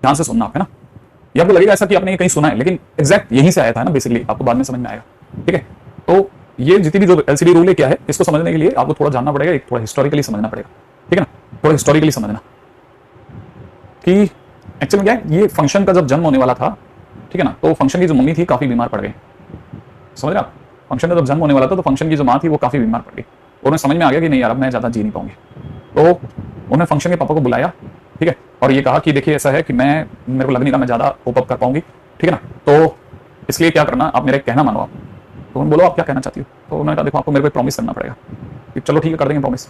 ध्यान से सुनना आप, है ना। ये आपको लगेगा ऐसा कि आपने ये कहीं सुना है, लेकिन एग्जैक्ट यहीं से आया था ना बेसिकली, आपको बाद में समझ में आएगा, ठीक है। तो ये जितनी भी जो एलसीडी रूल है क्या है, इसको समझने के लिए आपको थोड़ा जानना पड़ेगा, एक थोड़ा हिस्टोरिकली समझना पड़ेगा, ठीक है ना। थोड़ा हिस्टोरिकली समझना कि एक्चुअली क्या है, ये फंक्शन का जब जन्म होने वाला था, ठीक है ना, तो फंक्शन की जो मम्मी थी काफी बीमार पड़ गई, समझ रहे आप। फंक्शन का जब जन्म होने वाला था तो फंक्शन की जो माँ थी वो काफी बीमार पड़ गई, और उन्हें समझ में आ गया कि नहीं यार अब मैं ज्यादा जी नहीं पाऊंगी। तो उन्होंने फंक्शन के पापा को बुलाया, ठीक है, और ये कहा कि देखिए ऐसा है कि मेरे को लग नहीं रहा मैं ज्यादा कोप अप कर पाऊंगी, ठीक है ना, तो इसलिए क्या करना, आप मेरा कहना मानो आप। तो उन्होंने बोलो आप क्या कहना चाहती हो, तो उन्होंने कहा देखो आपको मेरे को प्रॉमिस करना पड़ेगा कि चलो ठीक है कर देंगे प्रॉमिस।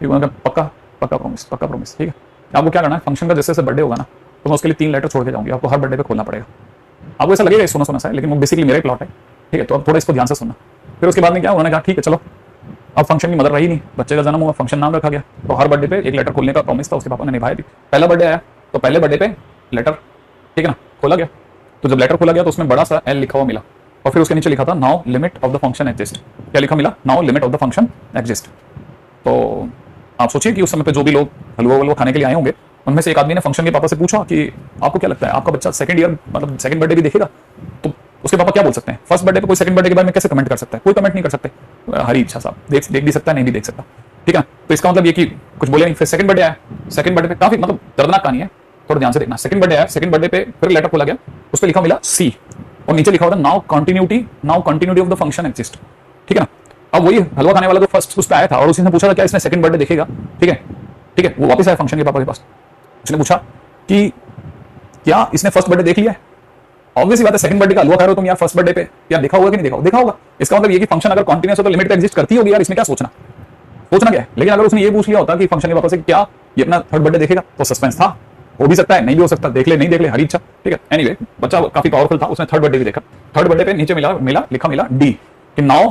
उन्होंने कहा पक्का पक्का प्रॉमिस, पक्का प्रॉमिस, ठीक है। आपको क्या करना है, फंक्शन का जैसे जैसे बर्थडे होगा ना, तो मैं उसके लिए 3 लेटर छोड़ के जाऊंगी, आपको हर बर्थडे पे खोलना पड़ेगा। आपको ऐसा लगेगा सोना सोना सा है, लेकिन वो बेसिकली मेरा ही प्लॉट है, ठीक है। तो अब थोड़ा इसको ध्यान से सुनना। फिर उसके बाद में क्या, उन्होंने कहा ठीक है चलो, अब फंक्शन की मदर रही नहीं, बच्चे का जन्म हुआ, फंक्शन नाम रखा गया, तो हर बर्थडे पे 1 लेटर खोलने का प्रॉमिस था, उसके पापा ने निभाया भी। पहला बर्थडे आया तो पहले बर्थडे पे लेटर, ठीक है ना, खोला गया। तो जब लेटर खोला गया तो उसमें बड़ा सा एल लिखा हुआ मिला, और फिर उसके नीचे लिखा था now limit of the function exist. क्या लिखा मिला, now limit of the function exist. तो आप सोचिए कि उस समय पे जो भी लोग हलवा वलवा खाने के लिए आए होंगे, उनमें से एक आदमी ने फंक्शन के पापा से पूछा कि आपको क्या लगता है आपका बच्चा सेकंड ईयर मतलब सेकंड बर्थडे भी देखेगा। तो उसके पापा क्या बोल सकते हैं, फर्स्ट बर्थडे पे कोई सेकंड बर्थडे के बारे में कैसे कमेंट कर सकता है, कोई कमेंट नहीं कर सकते, हरी इच्छा साहब देख भी सकता है नहीं भी देख सकता, ठीक है। तो इसका मतलब ये कि कुछ बोले नहीं। फिर सेकंड बर्थडे आया, सेकंड बर्थडे पे काफी मतलब दर्दनाक कहानी है, थोड़ा ध्यान से देखना। सेकंड बर्थडे आया, सेकंड बर्थडे पे फिर लेटर खोला गया, उस पर लिखा मिला सी, और नीचे लिखा होता now continuity of the function exist, ठीक है ना। अब वही हलवा खाने वाला तो फर्स्ट उस पर आया था और उसने पूछा था क्या इसने सेकंड बर्थडे देखेगा, ठीक है, ठीक है। वो वापस आया फंक्शन के पापा के पास, उसने पूछा कि क्या इसने फर्स्ट बर्थडे देख लिया है। ऑब्वियसली बात है, सेकंड बर्थडे का हलवा खा रहे हो तुम यार फर्स्ट बर्थडे पे, यार देखा होगा कि नहीं देखा होगा, देखा होगा। इसका मतलब ये कि फंक्शन अगर कंटिन्यूअस हो तो लिमिट तो एग्जिस्ट करती होगी यार, इसमें क्या सोचना क्या है। लेकिन अगर उसने ये पूछ लिया होता कि फंक्शन के पापा से क्या ये अपना थर्ड बर्थडे देखेगा, तो सस्पेंस था, हो भी सकता है नहीं भी हो सकता, देख ले नहीं देख ले हरी इच्छा, ठीक है। एनीवे बच्चा काफी पावरफुल था, उसने थर्ड बर्थडे भी देखा। थर्ड बर्थडे पे नीचे लिखा मिला डी कि नाउ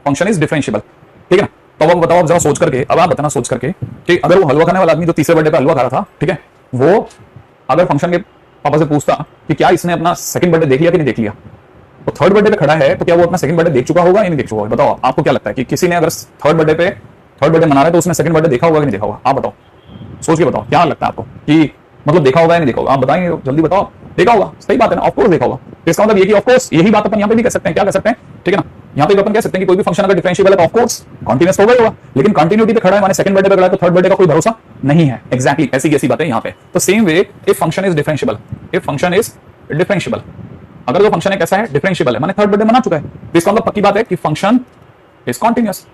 फंक्शन इज डिफरेंशिएबल, ठीक है ना। तो अब बताओ जरा सोच करके, अब आप बताना सोच करके कि अगर वो हलवा खाने वाला आदमी जो तीसरे बर्थडे पे हलवा खा रहा था, ठीक है, वो अगर फंक्शन के पापा से पूछता कि क्या इसने अपना सेकंड बर्थडे देख लिया कि नहीं देख लिया, तो थर्ड बर्थडे पे खड़ा है तो क्या वो अपना सेकंड बर्थडे देख चुका होगा या नहीं देख चुका होगा। बताओ आपको क्या लगता है कि किसी ने अगर थर्ड बर्थडे मना रहा है तो उसने सेकंड बर्थडे देखा होगा कि नहीं देखा होगा। आप बताओ, सोच के बताओ क्या लगता है आपको कि मतलब देखा होगा या नहीं देखा होगा। आप बताएंगे जल्दी बताओ, देखा होगा, सही बात है ना, ऑफकोर्स देखा होगा। तो इसका मतलब ये कि ऑफकोर्स यही बात अपन यहाँ पे भी कह सकते हैं, क्या कह सकते हैं, ठीक है ना। यहाँ पे अपन कह सकते हैं कि कोई भी फंक्शन अगर डिफरेंशिएबल है तो ऑफकोर्स कंटीन्यूअस होगा ही होगा, लेकिन कंटिन्यूटी पे खड़ा है माने सेकंड बर्थडे पे खड़ा है तो थर्ड बर्थडे का कोई भरोसा नहीं है। एग्जैक्टली ऐसी कैसी बात है यहाँ पे। तो same way if function is differentiable, अगर जो फंक्शन है कैसा है, डिफरेंशिएबल है, माने थर्ड बर्थडे मना चुका है, तो इसका मतलब पक्की बात है कि फंक्शन इज कॉन्टिन्यूअस,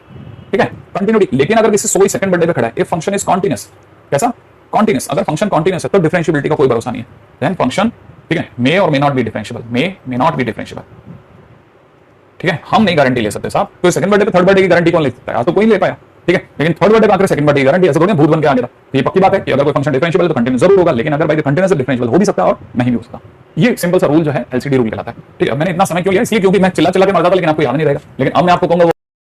ठीक है, कंटिन्यूटी। लेकिन अगर किसी सोई सेकंड बर्थडे पे खड़ा है, इफ फंक्शन इज कॉन्टिन्यूअस, कैसा कॉन्टिन्यूअस, अगर फंक्शन कॉन्टिन्यूअस है तो डिफरेंशिएबिलिटी का कोई भरोसा नहीं है, देन फंक्शन, ठीक है, मे और may not be differentiable, may not be differentiable, ठीक है। हम नहीं गारंटी ले सकते साहब, तो सेकंड बर्थडे पे थर्ड बर्थडे की गारंटी कौन ले सकता है, आज तो कोई नहीं ले पाया, ठीक है। लेकिन थर्ड बर्थडे पे आकर सेकंड बर्थडे की गारंटी ऐसा थोड़ी भूत बन के आ गया। तो ये पक्की बात है कि अगर कोई फंक्शन डिफरेंशिएबल तो कंटिन्यूअस जरूर होगा, लेकिन अगर बाय कंटिन्यूअस डिफरेंशिएबल हो भी सकता है और नहीं भी हो सकता। ये सिंपल सा रूल जो है एलसीडी रूल कहलाता है, ठीक है। मैंने इतना समय क्यों लिया, इसलिए क्योंकि मैं चिल्ला के मर जाता लेकिन आपको याद नहीं रहेगा। लेकिन अब मैं आपको कहूंगा